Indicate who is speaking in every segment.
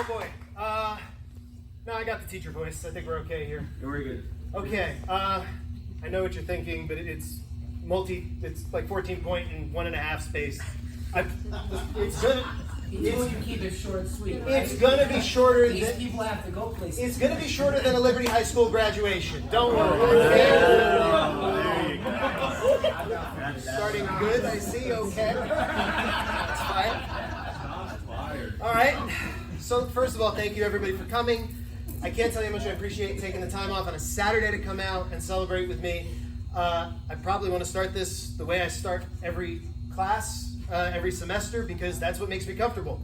Speaker 1: Oh boy. No, I got the teacher voice. I think we're okay here.
Speaker 2: Very good.
Speaker 1: Okay. I know what you're thinking, but it's like 14 point and 1.5 space.
Speaker 3: You keep it short and sweet, right?
Speaker 1: It's gonna be shorter.
Speaker 3: These people have to go places.
Speaker 1: It's gonna be shorter than a Liberty High School graduation. Don't worry.
Speaker 2: There you go.
Speaker 1: Starting good, I see. Okay. That's fine. All right. So first of all, thank you everybody for coming. I can't tell you how much I appreciate taking the time off on a Saturday to come out and celebrate with me. I probably want to start this the way I start every class, every semester, because that's what makes me comfortable.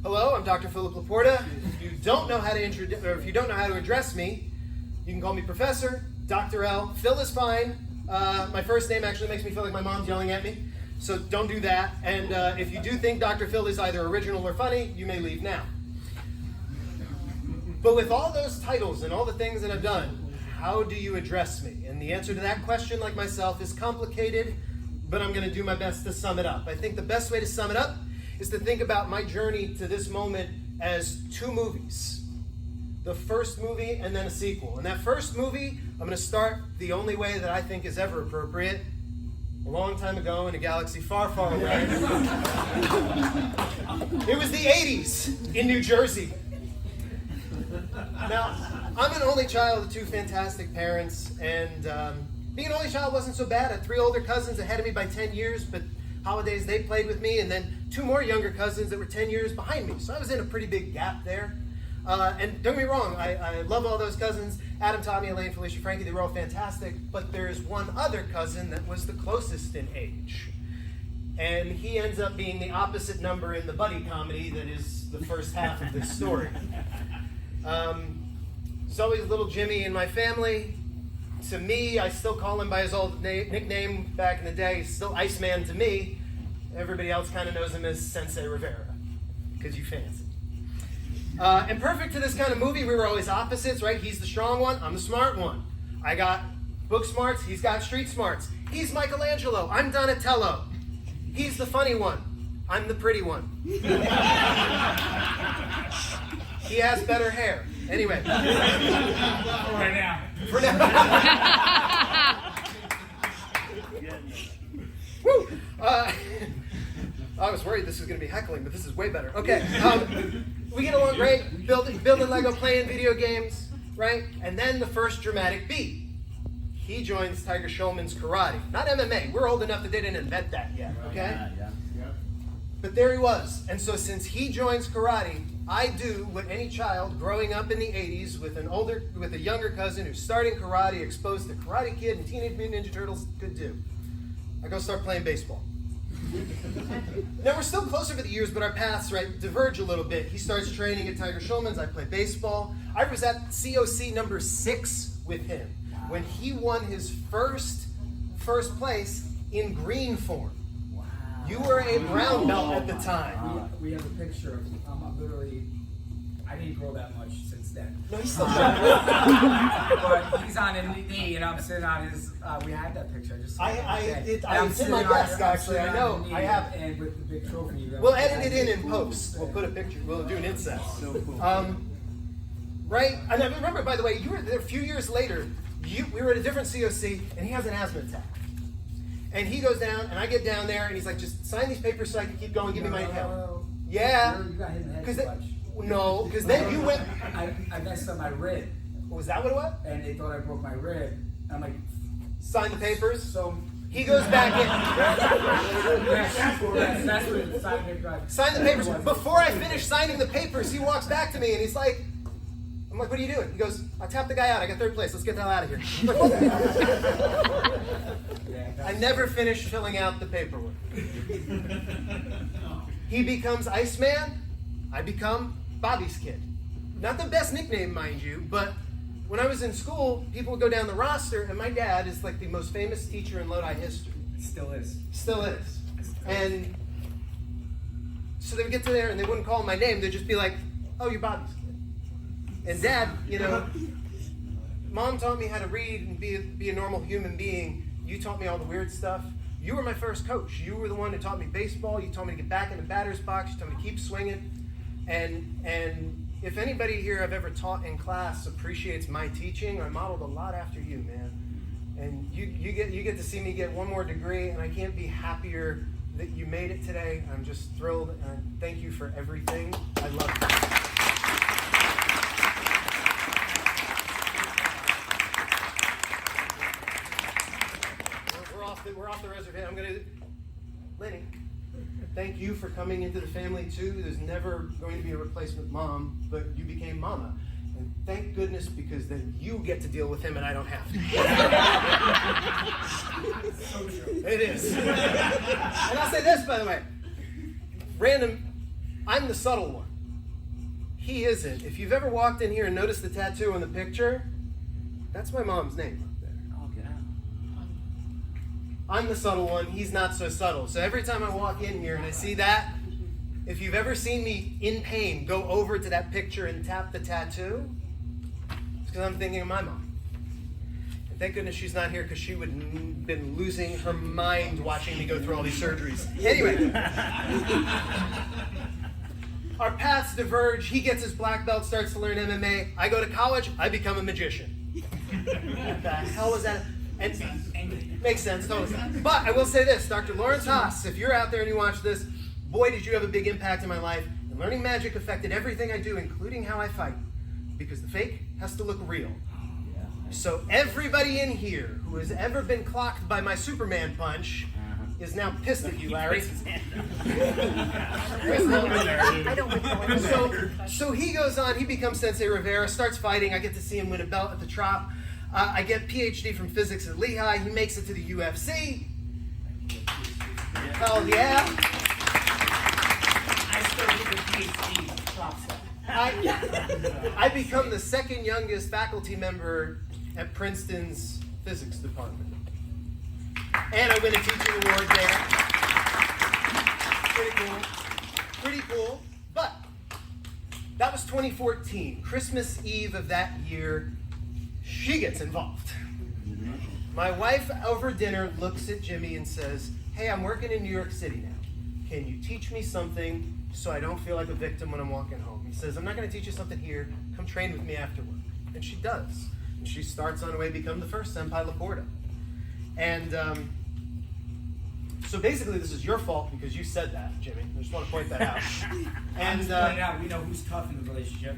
Speaker 1: Hello, I'm Dr. Philip Laporta. If you don't know how to address me, you can call me Professor, Dr. L. Phil is fine. My first name actually makes me feel like my mom's yelling at me, so don't do that. And if you do think Dr. Phil is either original or funny, you may leave now. But with all those titles and all the things that I've done, how do you address me? And the answer to that question, like myself, is complicated, but I'm going to do my best to sum it up. I think the best way to sum it up is to think about my journey to this moment as two movies. The first movie and then a sequel. And that first movie, I'm going to start the only way that I think is ever appropriate. A long time ago in a galaxy far, far away. It was the 80s in New Jersey. Now, I'm an only child of two fantastic parents, and being an only child wasn't so bad. I had 3 older cousins ahead of me by 10 years, but holidays they played with me, and then 2 more younger cousins that were 10 years behind me. So I was in a pretty big gap there. And don't get me wrong, I love all those cousins. Adam, Tommy, Elaine, Felicia, Frankie, they were all fantastic, but there's one other cousin that was the closest in age. And he ends up being the opposite number in the buddy comedy that is the first half of this story. There's always little Jimmy in my family. To me, I still call him by his old nickname back in the day. He's still Iceman to me. Everybody else kind of knows him as Sensei Rivera, because you fancy. And perfect to this kind of movie, we were always opposites, right? He's the strong one, I'm the smart one. I got book smarts, he's got street smarts. He's Michelangelo, I'm Donatello. He's the funny one, I'm the pretty one. He has better hair. Anyway. For now. Woo! I was worried this was going to be heckling, but this is way better. Okay. We get along great, building Lego, playing video games, right? And then the first dramatic beat. He joins Tiger Schulman's karate. Not MMA. We're old enough that they didn't invent that yet, okay?
Speaker 2: Yeah.
Speaker 1: But there he was. And so since he joins karate, I do what any child growing up in the 80s with a younger cousin who's starting karate, exposed to Karate Kid and Teenage Mutant Ninja Turtles could do. I go start playing baseball. Now we're still close over the years, but our paths diverge a little bit. He starts training at Tiger Schulman's, I play baseball. I was at COC number 6 with him when he won his first place in green form.
Speaker 3: Wow.
Speaker 1: You were a brown belt at the time.
Speaker 3: We have a picture of literally, I didn't grow that much since then.
Speaker 1: No, he's still short.
Speaker 3: But he's on a knee and I'm sitting on his, we had that picture. It's
Speaker 1: in my desk, actually. I know. I have.
Speaker 3: And with the big trophy.
Speaker 1: We'll edit it in post. We'll put a picture. We'll do an inset.
Speaker 2: So cool.
Speaker 1: Right? And I remember, by the way, you were there a few years later. We were at a different COC, and he has an asthma attack. And he goes down, and I get down there, and he's like, just sign these papers so I can keep going. Give me my account. Yeah.
Speaker 3: You got hit in the head too much.
Speaker 1: No, because then you went.
Speaker 3: I messed up my rib.
Speaker 1: Was that what it was?
Speaker 3: And they thought I broke my rib. I'm like,
Speaker 1: sign the papers.
Speaker 3: So
Speaker 1: he goes back in.
Speaker 3: that's what the sign paper.
Speaker 1: Sign the papers. Before I finish signing the papers, he walks back to me and he's like, I'm like, what are you doing? He goes, I tapped the guy out. I got 3rd place. Let's get the hell out of here. I never finished filling out the paperwork. He becomes Iceman. I become Bobby's Kid. Not the best nickname, mind you, but when I was in school, people would go down the roster, and my dad is like the most famous teacher in Lodi history.
Speaker 3: Still is.
Speaker 1: Still is. And so they would get to there, and they wouldn't call my name. They'd just be like, oh, you're Bobby's Kid. And Dad, Mom taught me how to read and be a normal human being. You taught me all the weird stuff. You were my first coach. You were the one who taught me baseball. You told me to get back in the batter's box. You told me to keep swinging. And if anybody here I've ever taught in class appreciates my teaching, I modeled a lot after you, man. And you get to see me get one more degree, and I can't be happier that you made it today. I'm just thrilled, and thank you for everything. I love you. We're off the reservation. I'm gonna, Lenny, thank you for coming into the family too. There's never going to be a replacement mom, but you became mama. And thank goodness, because then you get to deal with him and I don't have to.
Speaker 3: So true.
Speaker 1: It is. And I'll say this, by the way. Random, I'm the subtle one. He isn't. If you've ever walked in here and noticed the tattoo on the picture, that's my mom's name up there.
Speaker 3: Oh, get out.
Speaker 1: I'm the subtle one. He's not so subtle. So every time I walk in here and I see that, if you've ever seen me in pain go over to that picture and tap the tattoo, it's because I'm thinking of my mom. And thank goodness she's not here, because she would have been losing her mind watching me go through all these surgeries. Anyway, our paths diverge. He gets his black belt, starts to learn MMA. I go to college, I become a magician. What the hell was that? And makes sense, totally. But I will say this, Dr. Lawrence Haas, if you're out there and you watch this, boy, did you have a big impact in my life. And learning magic affected everything I do, including how I fight. Because the fake has to look real. So everybody in here who has ever been clocked by my Superman punch is now pissed at you, Larry. So he goes on, he becomes Sensei Rivera, starts fighting. I get to see him win a belt at the Trop. I get PhD from physics at Lehigh. He makes it to the UFC. Oh, yeah.
Speaker 3: I still get the PhD Trop stuff.
Speaker 1: I become the second youngest faculty member at Princeton's physics department. And I win a teaching award there. Pretty cool. But that was 2014. Christmas Eve of that year, she gets involved. My wife over dinner looks at Jimmy and says, "Hey, I'm working in New York City now. Can you teach me something so I don't feel like a victim when I'm walking home?" He says, "I'm not going to teach you something here. Come train with me after work." And she does. And she starts on her way to become the first Senpai Laporta. And so basically this is your fault because you said that, Jimmy. I just want to point that out. And
Speaker 3: I'm just pointing out, we know who's tough in the relationship.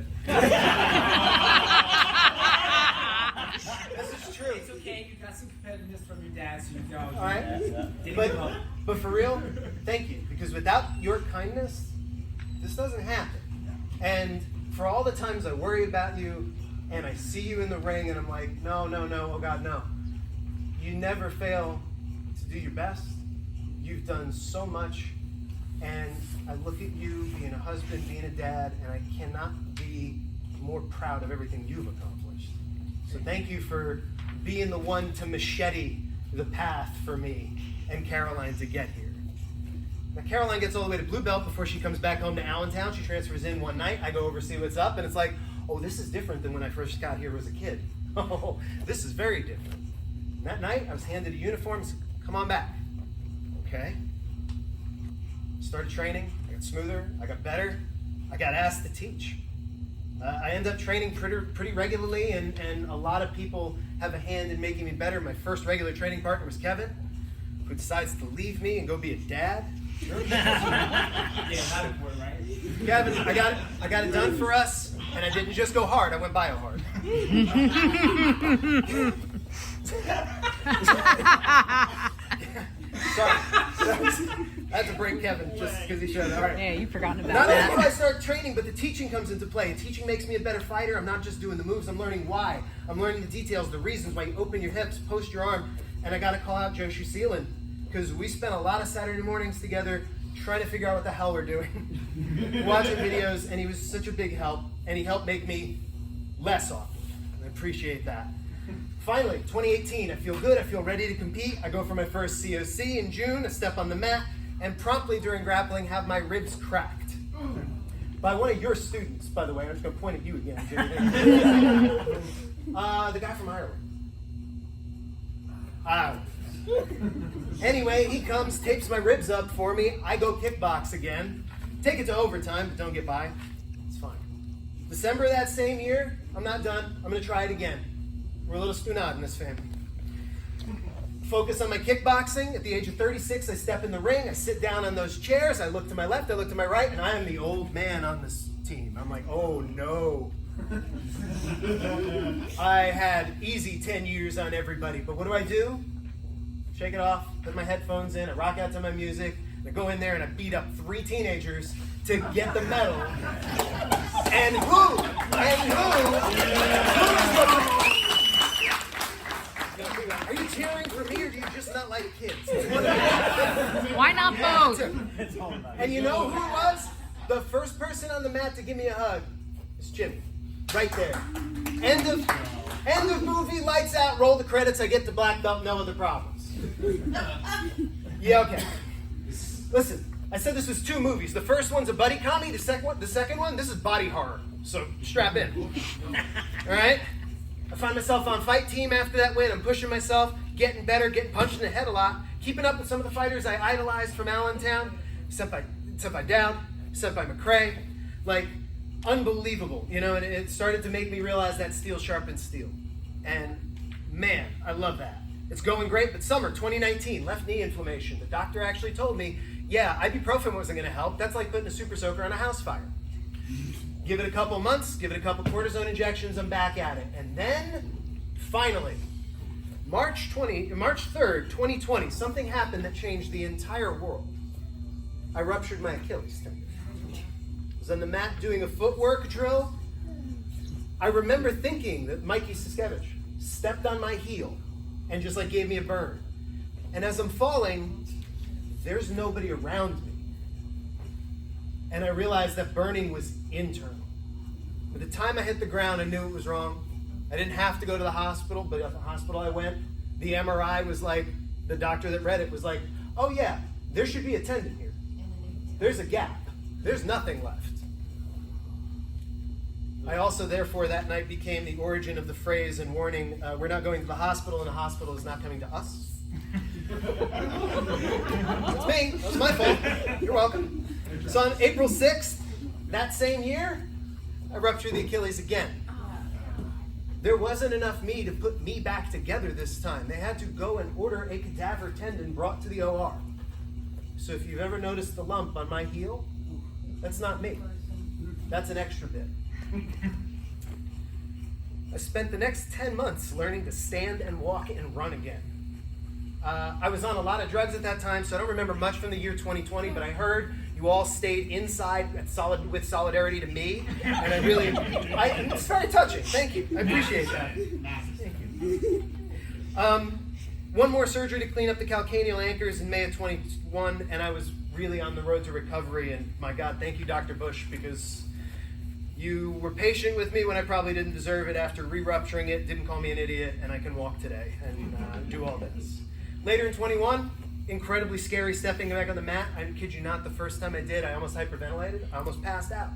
Speaker 1: This is true.
Speaker 3: It's okay, you got some competitiveness from your dad, so you know.
Speaker 1: All right. But for real, thank you. Because without your kindness, this doesn't happen. And for all the times I worry about you and I see you in the ring and I'm like, no, oh God, no. You never fail to do your best. You've done so much. And I look at you being a husband, being a dad, and I cannot be more proud of everything you've accomplished. So thank you for being the one to machete the path for me and Caroline to get here. Now Caroline gets all the way to blue belt before she comes back home to Allentown. She transfers in one night. I go over see what's up, and it's like, oh, this is different than when I first got here as a kid. Oh, this is very different. And that night, I was handed a uniform. Said, come on back. Okay. Started training. I got smoother. I got better. I got asked to teach. I end up training pretty regularly, and a lot of people have a hand in making me better. My first regular training partner was Kevin, who decides to leave me and go be a dad.
Speaker 3: Yeah, not important, right?
Speaker 1: Kevin, I got it done for us, and I didn't just go hard. I went bio hard. Sorry. I had to break Kevin just because he showed up. All right.
Speaker 4: Yeah, you've forgotten about
Speaker 1: Not
Speaker 4: that.
Speaker 1: only do I start training, but the teaching comes into play. Teaching makes me a better fighter. I'm not just doing the moves. I'm learning why. I'm learning the details, the reasons why you open your hips, post your arm. And I got to call out Joe Shuseelan, because we spent a lot of Saturday mornings together trying to figure out what the hell we're doing. Watching videos, and he was such a big help. And he helped make me less awkward. I appreciate that. Finally, 2018, I feel good. I feel ready to compete. I go for my first COC in June. I step on the mat, and promptly during grappling have my ribs cracked. By one of your students, by the way. I'm just going to point at you again, Jimmy. The guy from Ireland. Anyway, he comes, tapes my ribs up for me. I go kickbox again. Take it to overtime, but don't get by. It's fine. December of that same year, I'm not done. I'm going to try it again. We're a little stunad in this family. Focus on my kickboxing. At the age of 36, I step in the ring. I sit down on those chairs. I look to my left. I look to my right. And I am the old man on this team. I'm like, oh no. I had easy 10 years on everybody. But what do? Shake it off. Put my headphones in. I rock out to my music. I go in there and I beat up 3 teenagers to get the medal. And who? Are you cheering for me or do you just not like kids?
Speaker 4: Why not both?
Speaker 1: And you know who it was? The first person on the mat to give me a hug is Jimmy. Right there. End of movie, lights out, roll the credits, I get the black belt, no other problems. Yeah, okay. Listen, I said this was 2 movies. The first one's a buddy comedy, the second one, this is body horror. So strap in. Alright? I find myself on fight team after that win. I'm pushing myself, getting better, getting punched in the head a lot, keeping up with some of the fighters I idolized from Allentown, except by Dowd, except by McRae. Like, unbelievable, you know, and it started to make me realize that steel sharpens steel. And man, I love that. It's going great, but summer 2019, left knee inflammation. The doctor actually told me, yeah, ibuprofen wasn't going to help. That's like putting a super soaker on a house fire. Give it a couple months, give it a couple cortisone injections, I'm back at it. And then, finally, March 3rd, 2020, something happened that changed the entire world. I ruptured my Achilles tendon. I was on the mat doing a footwork drill. I remember thinking that Mikey Siskevich stepped on my heel and just like gave me a burn. And as I'm falling, there's nobody around me. And I realized that burning was internal. By the time I hit the ground, I knew it was wrong. I didn't have to go to the hospital, but at the hospital I went. The MRI was like, the doctor that read it was like, oh yeah, there should be a tendon here. There's a gap. There's nothing left. I also, therefore, that night became the origin of the phrase and warning, we're not going to the hospital and the hospital is not coming to us. It's me. That was my fault. You're welcome. So on April 6th, that same year, I ruptured the Achilles again. There wasn't enough me to put me back together this time. They had to go and order a cadaver tendon brought to the OR. So if you've ever noticed the lump on my heel, that's not me. That's an extra bit. I spent the next 10 months learning to stand and walk and run again. I was on a lot of drugs at that time, so I don't remember much from the year 2020, but I heard you all stayed inside with solidarity to me, and it's very touching. Thank you. I appreciate that. Thank you. One more surgery to clean up the calcaneal anchors in May of 21, and I was really on the road to recovery, and my God, thank you, Dr. Bush, because you were patient with me when I probably didn't deserve it after re-rupturing it, didn't call me an idiot, and I can walk today and do all this. Later in 21, incredibly scary stepping back on the mat. I kid you not, the first time I did, I almost hyperventilated. I almost passed out.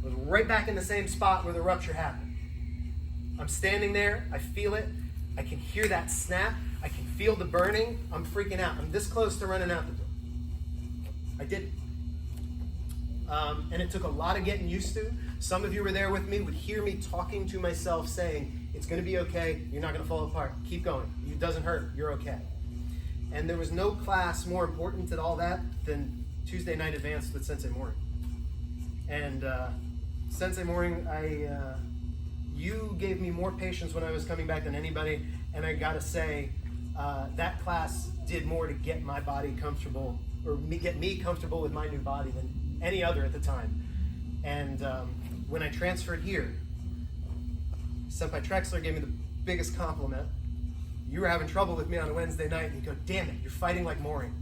Speaker 1: I was right back in the same spot where the rupture happened. I'm standing there, I feel it, I can hear that snap, I can feel the burning, I'm freaking out. I'm this close to running out the door. I didn't. And it took a lot of getting used to. Some of you were there with me, would hear me talking to myself saying, it's going to be okay, you're not going to fall apart, keep going, it doesn't hurt, you're okay. And there was no class more important than all that than Tuesday night advanced with Sensei Mooring. And Sensei Mooring, you gave me more patience when I was coming back than anybody, and I gotta say, that class did more to get my body comfortable, or get me comfortable with my new body than any other at the time. And when I transferred here, Senpai Trexler gave me the biggest compliment. You were having trouble with me on a Wednesday night, and you go, damn it, you're fighting like Mooring.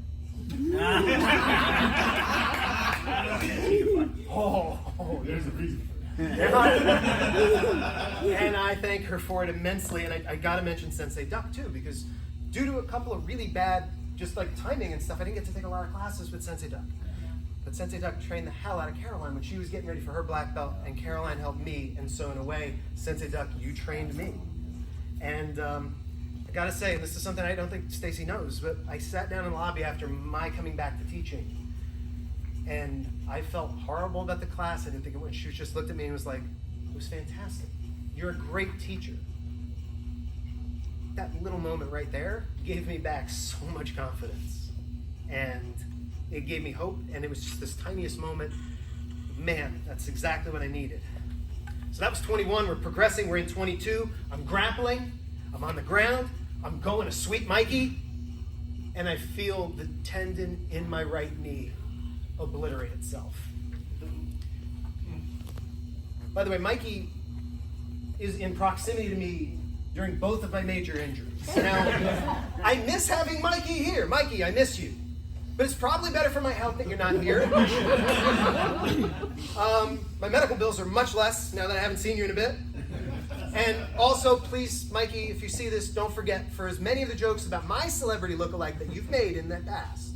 Speaker 2: There's a reason for that.
Speaker 1: And I thank her for it immensely, and I gotta mention Sensei Duck too, because due to a couple of really bad, just like timing and stuff, I didn't get to take a lot of classes with Sensei Duck. But Sensei Duck trained the hell out of Caroline when she was getting ready for her black belt, and Caroline helped me, and so in a way, Sensei Duck, you trained me. And I gotta say, and this is something I don't think Stacy knows, but I sat down in the lobby after my coming back to teaching, and I felt horrible about the class. I didn't think it went. She just looked at me and was like, It was fantastic. You're a great teacher. That little moment right there gave me back so much confidence. And it gave me hope, and it was just this tiniest moment. Man, that's exactly what I needed. So that was 21. We're progressing. We're in 22. I'm grappling. I'm on the ground. I'm going to sweep Mikey. And I feel the tendon in my right knee obliterate itself. By the way, Mikey is in proximity to me during both of my major injuries. Now, I miss having Mikey here. Mikey, I miss you. But it's probably better for my health that you're not here. My medical bills are much less now that I haven't seen you in a bit. And also, please, Mikey, if you see this, don't forget, for as many of the jokes about my celebrity lookalike that you've made in the past,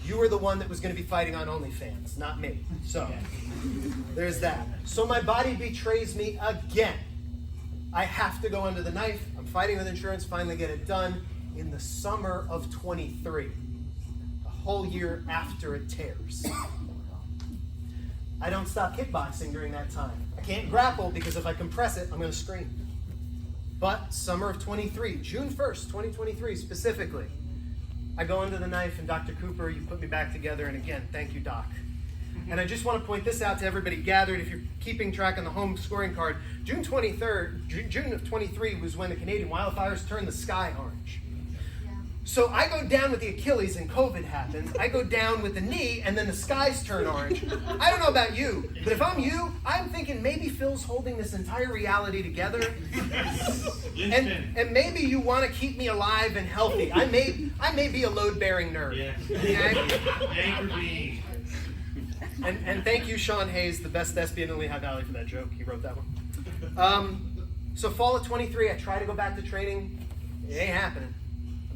Speaker 1: you were the one that was going to be fighting on OnlyFans, not me. So, there's that. So my body betrays me again. I have to go under the knife. I'm fighting with insurance, finally get it done in the summer of 23. A whole year after it tears. I don't stop kickboxing during that time. I can't grapple because if I compress it, I'm going to scream. But summer of 23, June 1st, 2023 specifically, I go under the knife, and Dr. Cooper, you put me back together, and again, thank you, Doc. And I just want to point this out to everybody gathered. If you're keeping track on the home scoring card, June of 23 was when the Canadian wildfires turned the sky orange. So I go down with the Achilles and COVID happens. I go down with the knee and then the skies turn orange. I don't know about you, but if I'm you, I'm thinking maybe Phil's holding this entire reality together. And maybe you want to keep me alive and healthy. I may be a load-bearing nerd.
Speaker 2: Yeah.
Speaker 1: And thank you, Sean Hayes, the best thespian in Lehigh Valley, for that joke. He wrote that one. So fall of 23, I try to go back to training. It ain't happening.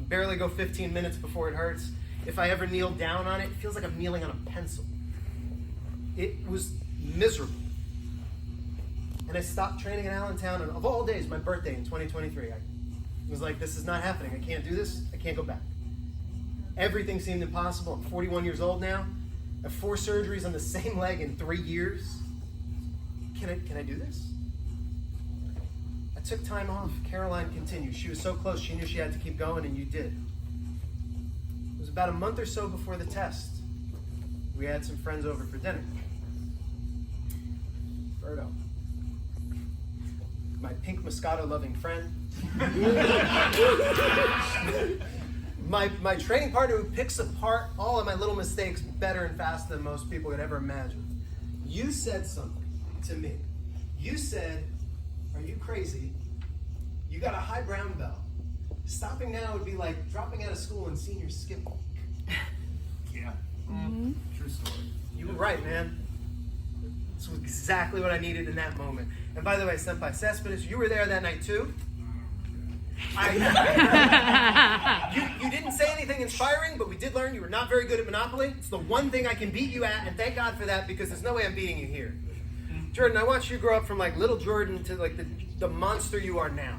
Speaker 1: Barely go 15 minutes before it hurts. If I ever kneel down on it, it feels like I'm kneeling on a pencil. It was miserable. And I stopped training in Allentown, and of all days, my birthday in 2023. I was like, this is not happening. I can't do this. I can't go back. Everything seemed impossible. I'm 41 years old now. I have 4 surgeries on the same leg in 3 years. Can I do this? I took time off. Caroline continued. She was so close, she knew she had to keep going, and you did. It was about a month or so before the test. We had some friends over for dinner. Berto, my pink Moscato-loving friend. my training partner who picks apart all of my little mistakes better and faster than most people could ever imagine. You said something to me. You said, are you crazy? You got a high brown belt. Stopping now would be like dropping out of school and senior skip.
Speaker 2: Yeah. True story.
Speaker 1: You were right, man. This was exactly what I needed in that moment. And by the way, Senpai Cespedes, you were there that night too. You didn't say anything inspiring, but we did learn you were not very good at Monopoly. It's the one thing I can beat you at, and thank God for that, because there's no way I'm beating you here. Jordan, I watched you grow up from like little Jordan to like the monster you are now.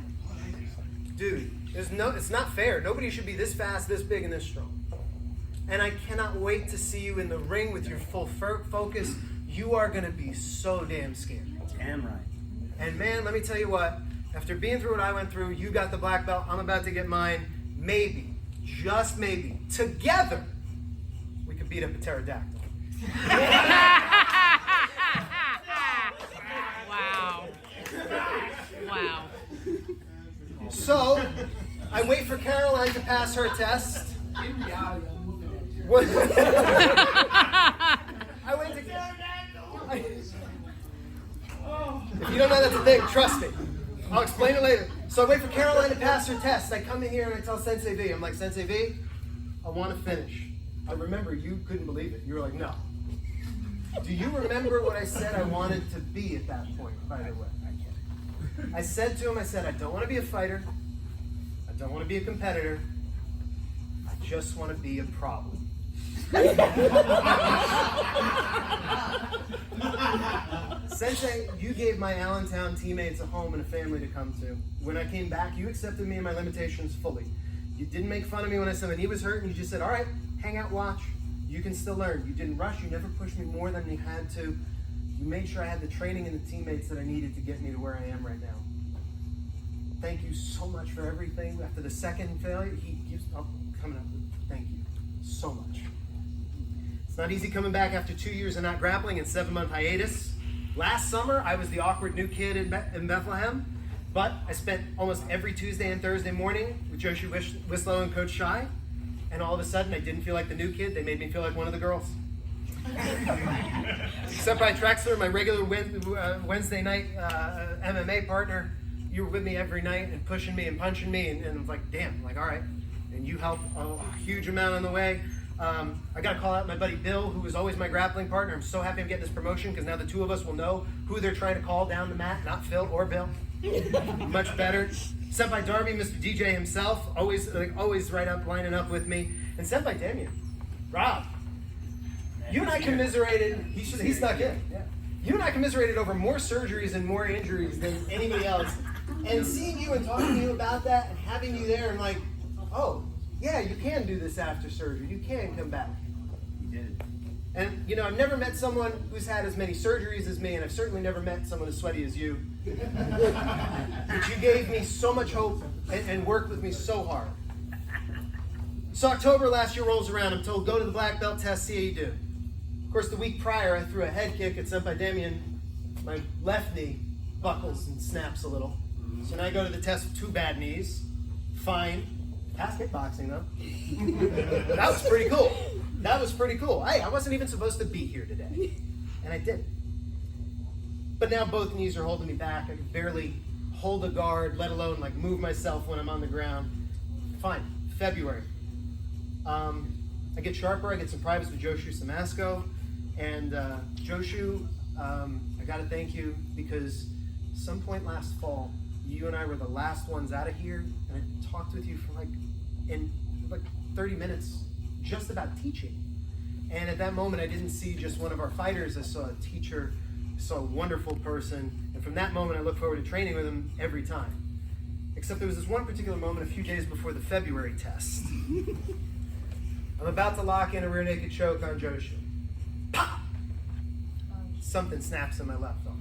Speaker 1: Dude, it's not fair. Nobody should be this fast, this big, and this strong. And I cannot wait to see you in the ring with your full focus. You are going to be so damn scared.
Speaker 5: Damn right.
Speaker 1: And man, let me tell you what, after being through what I went through, you got the black belt, I'm about to get mine. Maybe, just maybe, together, we could beat up a pterodactyl.
Speaker 4: Wow. Wow.
Speaker 1: So, I wait for Caroline to pass her test. I wait to... If you don't know that's a thing, trust me. I'll explain it later. So I wait for Caroline to pass her test. I come in here and I tell Sensei V, I'm like, Sensei V, I want to finish. I remember you couldn't believe it. You were like, no. Do you remember what I said I wanted to be at that point, by the way? I said to him, I said, I don't want to be a fighter. I don't want to be a competitor. I just want to be a problem. Sensei, you gave my Allentown teammates a home and a family to come to. When I came back, you accepted me and my limitations fully. You didn't make fun of me when I said my knee was hurt, and you just said, all right, hang out, watch. You can still learn. You didn't rush. You never pushed me more than you had to. You made sure I had the training and the teammates that I needed to get me to where I am right now. Thank you so much for everything. After the second failure, coming up. Thank you so much. It's not easy coming back after 2 years of not grappling and 7-month hiatus. Last summer, I was the awkward new kid in Bethlehem, but I spent almost every Tuesday and Thursday morning with Joshua Wislow and Coach Shai, and all of a sudden, I didn't feel like the new kid. They made me feel like one of the girls. Senpai Traxler, my regular Wednesday night MMA partner, you were with me every night and pushing me and punching me, and I was like, damn, I'm like, all right. And you helped a huge amount on the way. I got to call out my buddy Bill, who was always my grappling partner. I'm so happy I'm getting this promotion because now the two of us will know who they're trying to call down the mat, not Phil or Bill. Much better. Senpai Darby, Mr. DJ himself, always right up, lining up with me. And Senpai Damien, Rob, you and I commiserated, he stuck in. Yeah. You and I commiserated over more surgeries and more injuries than anybody else. And seeing you and talking to you about that and having you there, I'm like, oh, yeah, you can do this after surgery. You can come back.
Speaker 2: You did.
Speaker 1: And, you know, I've never met someone who's had as many surgeries as me, and I've certainly never met someone as sweaty as you. But you gave me so much hope and worked with me so hard. So October last year rolls around. I'm told, go to the black belt test, see how you do. Of course, the week prior, I threw a head kick at Senpai Damien. My left knee buckles and snaps a little. So now I go to the test with 2 bad knees. Fine. Past kickboxing, though. That was pretty cool. That was pretty cool. Hey, I wasn't even supposed to be here today. And I did. But now both knees are holding me back. I can barely hold a guard, let alone like move myself when I'm on the ground. Fine. February. I get sharper. I get some privates with Joshu Samasco. And Joshu, I got to thank you because some point last fall, you and I were the last ones out of here, and I talked with you for like 30 minutes just about teaching. And at that moment, I didn't see just one of our fighters. I saw a teacher, I saw a wonderful person, and from that moment, I look forward to training with him every time. Except there was this one particular moment a few days before the February test. I'm about to lock in a rear naked choke on Joshu. Pop! Something snaps in my left arm.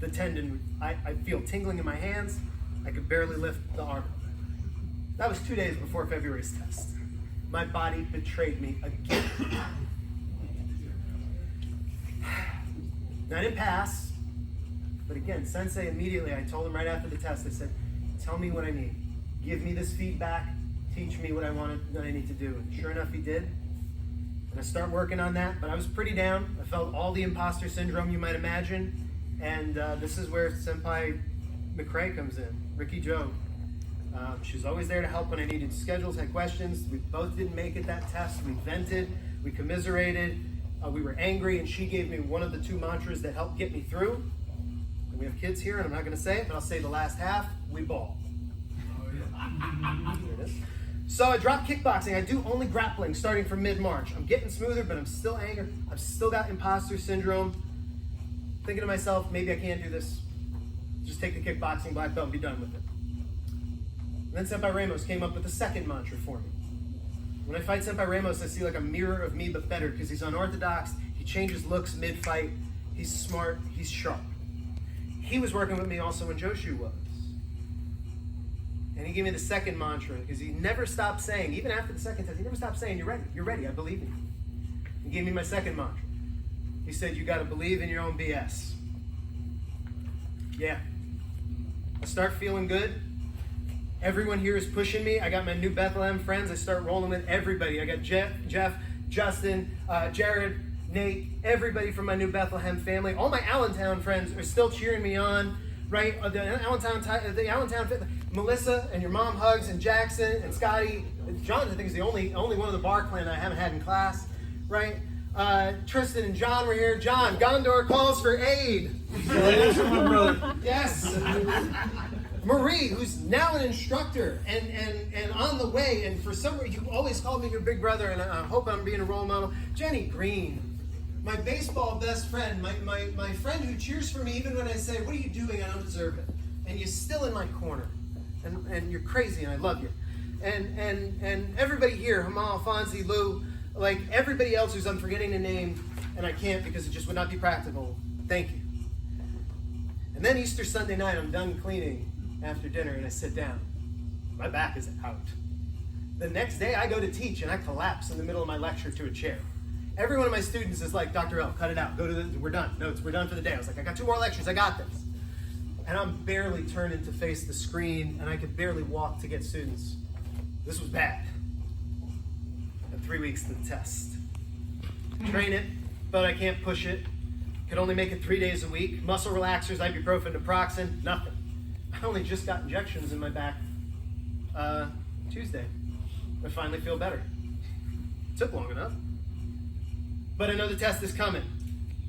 Speaker 1: The tendon, I feel tingling in my hands. I could barely lift the arm. That was 2 days before February's test. My body betrayed me again. Now, I didn't pass, but again, Sensei immediately, I told him right after the test, I said, tell me what I need. Give me this feedback. Teach me what I need to do. And sure enough, he did. And I start working on that, but I was pretty down. I felt all the imposter syndrome you might imagine. And this is where Senpai McRae comes in, Ricky Joe. She was always there to help when I needed schedules, had questions. We both didn't make it that test. We vented, we commiserated, we were angry, and she gave me one of the 2 mantras that helped get me through. And we have kids here, and I'm not going to say it, but I'll say the last half, we ball.
Speaker 2: Oh, yeah.
Speaker 1: There it is. So I dropped kickboxing. I do only grappling starting from mid-March. I'm getting smoother, but I'm still angry. I've still got imposter syndrome. Thinking to myself, maybe I can't do this. Just take the kickboxing black belt and be done with it. And then Senpai Ramos came up with a second mantra for me. When I fight Senpai Ramos, I see like a mirror of me, but better, because he's unorthodox, he changes looks mid-fight, he's smart, he's sharp. He was working with me also when Joshu was. And he gave me the second mantra, because he never stopped saying, even after the second test, he never stopped saying, you're ready, I believe in you. He gave me my second mantra. He said, you got to believe in your own BS. Yeah. I start feeling good. Everyone here is pushing me. I got my new Bethlehem friends. I start rolling with everybody. I got Jeff, Justin, Jared, Nate, everybody from my new Bethlehem family. All my Allentown friends are still cheering me on, right? The Allentown, Melissa and your mom hugs, and Jackson and Scotty. John, I think, is the only one of the bar clan I haven't had in class, right? Tristan and John were here. John, Gondor calls for aid. Yes. Marie, who's now an instructor and on the way, and for some reason, you always called me your big brother, and I hope I'm being a role model. Jenny Green, my baseball best friend, my friend who cheers for me even when I say, what are you doing? I don't deserve it. And you're still in my corner. And you're crazy, and I love you. And everybody here, Hamal, Fonzie, Lou, like everybody else who's I'm forgetting the name, and I can't because it just would not be practical. Thank you. And then Easter Sunday night, I'm done cleaning after dinner and I sit down. My back is out. The next day I go to teach and I collapse in the middle of my lecture to a chair. Every one of my students is like, Dr. L, cut it out. We're done. No, we're done for the day. I was like, I got 2 more lectures. I got this. And I'm barely turning to face the screen and I could barely walk to get students. This was bad. And 3 weeks to the test. Train it, but I can't push it. Could only make it 3 days a week. Muscle relaxers, ibuprofen, naproxen, nothing. I only just got injections in my back Tuesday. I finally feel better. Took long enough. But I know the test is coming.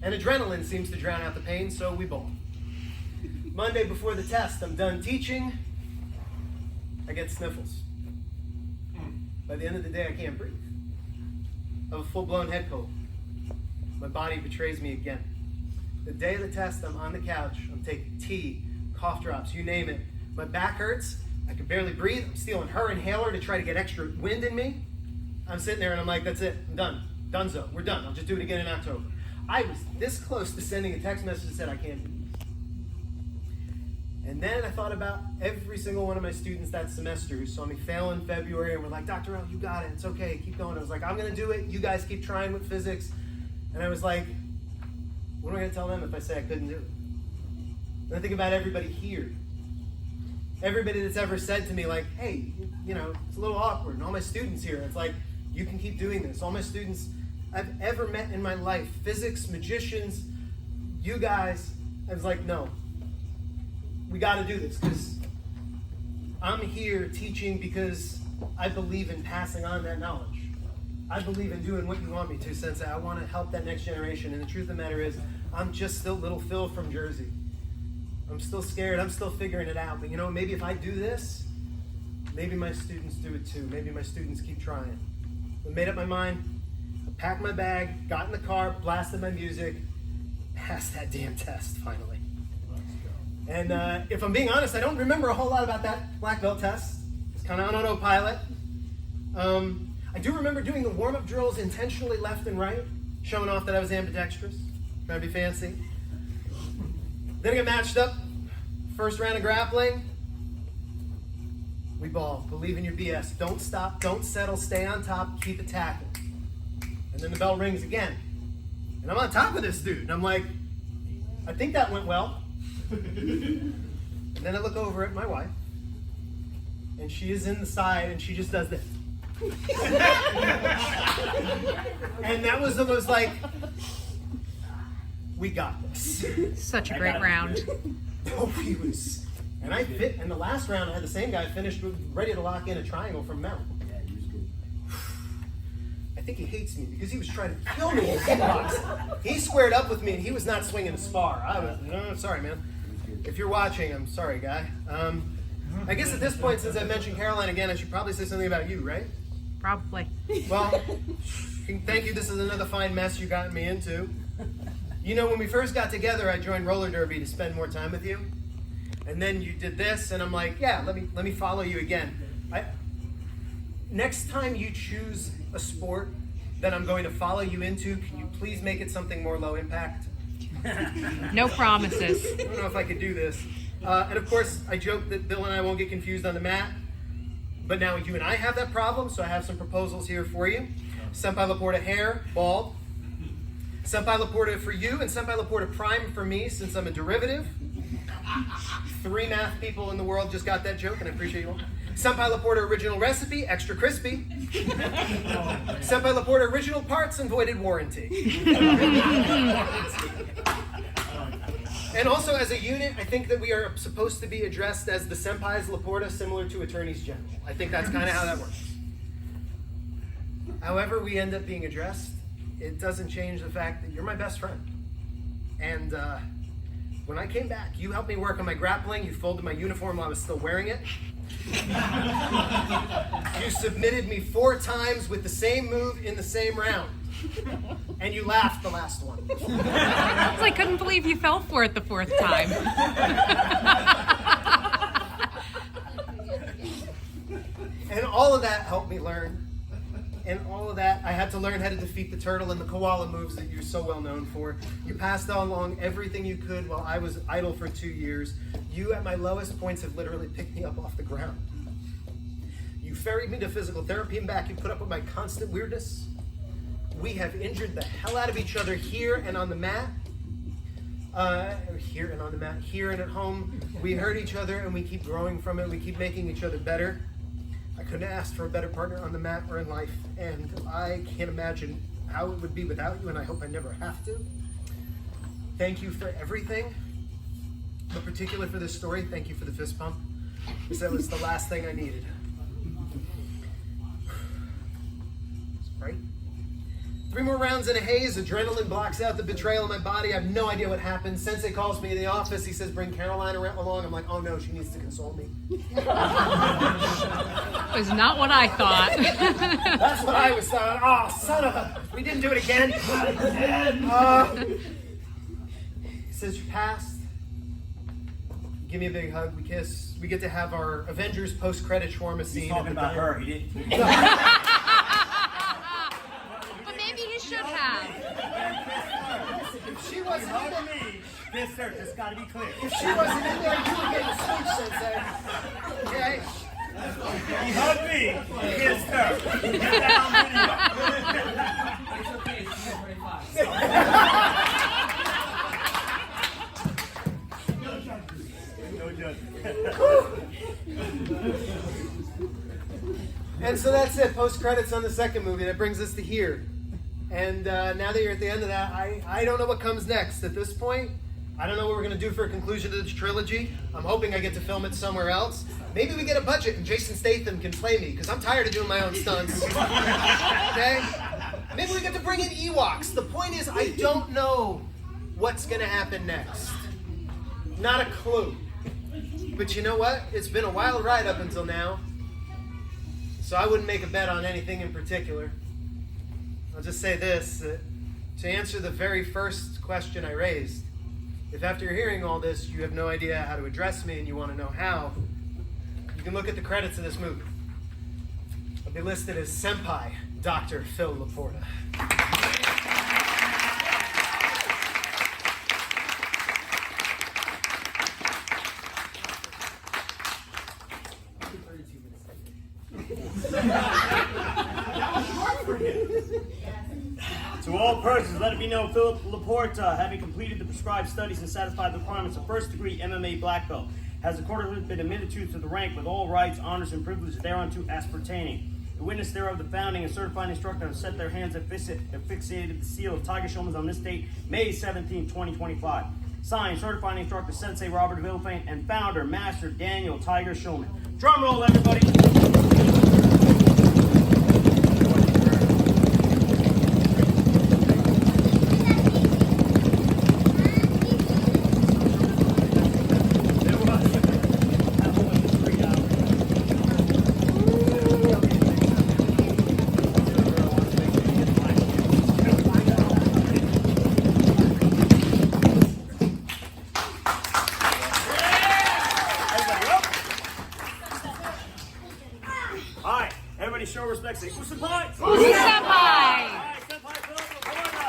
Speaker 1: And adrenaline seems to drown out the pain, so we bowl. Monday before the test, I'm done teaching. I get sniffles. By the end of the day, I can't breathe. I have a full-blown head cold. My body betrays me again. The day of the test, I'm on the couch. I'm taking tea, cough drops, you name it. My back hurts. I can barely breathe. I'm stealing her inhaler to try to get extra wind in me. I'm sitting there and I'm like, that's it. I'm done. Donezo. We're done. I'll just do it again in October. I was this close to sending a text message that said I can't do this. And then I thought about every single one of my students that semester who saw me fail in February and were like, Dr. L, you got it. It's okay. Keep going. I was like, I'm going to do it. You guys keep trying with physics. And I was like, what am I going to tell them if I say I couldn't do it? And I think about everybody here. Everybody that's ever said to me like, hey, you know, it's a little awkward. And all my students here, it's like, you can keep doing this. All my students I've ever met in my life, physics, magicians, you guys, I was like, no, we got to do this because I'm here teaching because I believe in passing on that knowledge. I believe in doing what you want me to, Sensei. I want to help that next generation. And the truth of the matter is, I'm just still little Phil from Jersey. I'm still scared. I'm still figuring it out. But you know, maybe if I do this, maybe my students do it too. Maybe my students keep trying. I made up my mind. I packed my bag, got in the car, blasted my music, passed that damn test finally. And if I'm being honest, I don't remember a whole lot about that black belt test. It's kind of on autopilot. I do remember doing the warm-up drills intentionally left and right, showing off that I was ambidextrous, trying to be fancy. Then I got matched up. First round of grappling. We ball. Believe in your BS. Don't stop. Don't settle. Stay on top. Keep attacking. And then the bell rings again. And I'm on top of this dude. And I'm like, I think that went well. And then I look over at my wife. And she is in the side and she just does this. And that was almost like, we got this.
Speaker 4: Such a great round.
Speaker 1: Oh, he was. And I fit. And the last round, I had the same guy finished ready to lock in a triangle from Mount.
Speaker 2: Yeah, he was good.
Speaker 1: I think he hates me because he was trying to kill me in kickboxing. He squared up with me and he was not swinging a spar. I was, no, sorry, man. If you're watching, I'm sorry, guy. I guess at this point, since I mentioned Caroline again, I should probably say something about you, right?
Speaker 4: Probably.
Speaker 1: Well, thank you. This is another fine mess you got me into. You know, when we first got together, I joined roller derby to spend more time with you. And then you did this, and I'm like, yeah, let me follow you again. Next time you choose a sport that I'm going to follow you into, can you please make it something more low impact?
Speaker 4: No promises.
Speaker 1: I don't know if I could do this. And of course, I joke that Bill and I won't get confused on the mat. But now you and I have that problem, so I have some proposals here for you. Senpai Laporta hair, bald. Senpai Laporta for you, and Senpai Laporta prime for me, since I'm a derivative. 3 math people in the world just got that joke, and I appreciate you all. Senpai Laporta original recipe, extra crispy. Senpai Laporta original parts and voided warranty. And also, as a unit, I think that we are supposed to be addressed as the Senpais Laporta, similar to attorneys general. I think that's kind of how that works. However we end up being addressed, it doesn't change the fact that you're my best friend. And when I came back, you helped me work on my grappling. You folded my uniform while I was still wearing it. You submitted me 4 times with the same move in the same round. And you laughed the last one.
Speaker 4: I couldn't believe you fell for it the 4th time.
Speaker 1: And all of that helped me learn and all of that, I had to learn how to defeat the turtle and the koala moves that you're so well known for. You passed along everything you could while I was idle for 2 years. You, at my lowest points, have literally picked me up off the ground. You ferried me to physical therapy and back. You put up with my constant weirdness. We have injured the hell out of each other here and on the mat. Here and at home. We hurt each other and we keep growing from it. We keep making each other better. I couldn't ask for a better partner on the mat or in life, and I can't imagine how it would be without you, and I hope I never have to. Thank you for everything, but particularly for this story, thank you for the fist pump, because that was the last thing I needed. Right? 3 more rounds in a haze, adrenaline blocks out the betrayal in my body. I have no idea what happened. Sensei calls me in the office. He says, bring Caroline along. I'm like, oh no, she needs to console me.
Speaker 4: Was not what I thought.
Speaker 1: That's what I was thought. Oh, son of a... We didn't do it again. He says, you passed. Give me a big hug. We kiss. We get to have our Avengers post-credit shawarma scene.
Speaker 2: He's talking about her. He didn't.
Speaker 4: But maybe he should have.
Speaker 1: If she wasn't in there,
Speaker 2: me. Yes, sir. Just got to be clear.
Speaker 1: if she wasn't in there, you would get a speech, Sensei. Okay?
Speaker 2: He hugged me. He kissed her. Get that on video.
Speaker 3: It's okay, it's 25.
Speaker 2: No judgment.
Speaker 1: And so that's it. Post-credits on the second movie. That brings us to here. And now that you're at the end of that, I don't know what comes next. At this point, I don't know what we're going to do for a conclusion to this trilogy. I'm hoping I get to film it somewhere else. Maybe we get a budget and Jason Statham can play me, because I'm tired of doing my own stunts. Okay? Maybe we get to bring in Ewoks. The point is, I don't know what's going to happen next. Not a clue. But you know what? It's been a wild ride up until now. So I wouldn't make a bet on anything in particular. I'll just say this, to answer the very first question I raised, if after hearing all this you have no idea how to address me and you want to know how, you can look at the credits of this movie. I'll be listed as Senpai Dr. Phil Laporta.
Speaker 2: To all persons, let it be known, Philip Laporta, having completed the prescribed studies and satisfied the requirements of first-degree MMA black belt, has accordingly been admitted to the rank with all rights, honors, and privileges thereunto as pertaining. The witness thereof, the founding and certifying instructor, have set their hands and fixated the seal of Tiger Showman's on this date, May 17, 2025. Signed, certifying instructor Sensei Robert Villafane and founder Master Daniel Tiger Showman. Drum roll, everybody! Show respect to Ooof Senpai!
Speaker 4: Ooof Senpai!
Speaker 2: Senpai Philip Laporta!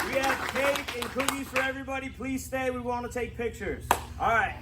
Speaker 2: We have cake and cookies for everybody. Please stay. We want to take pictures. All right.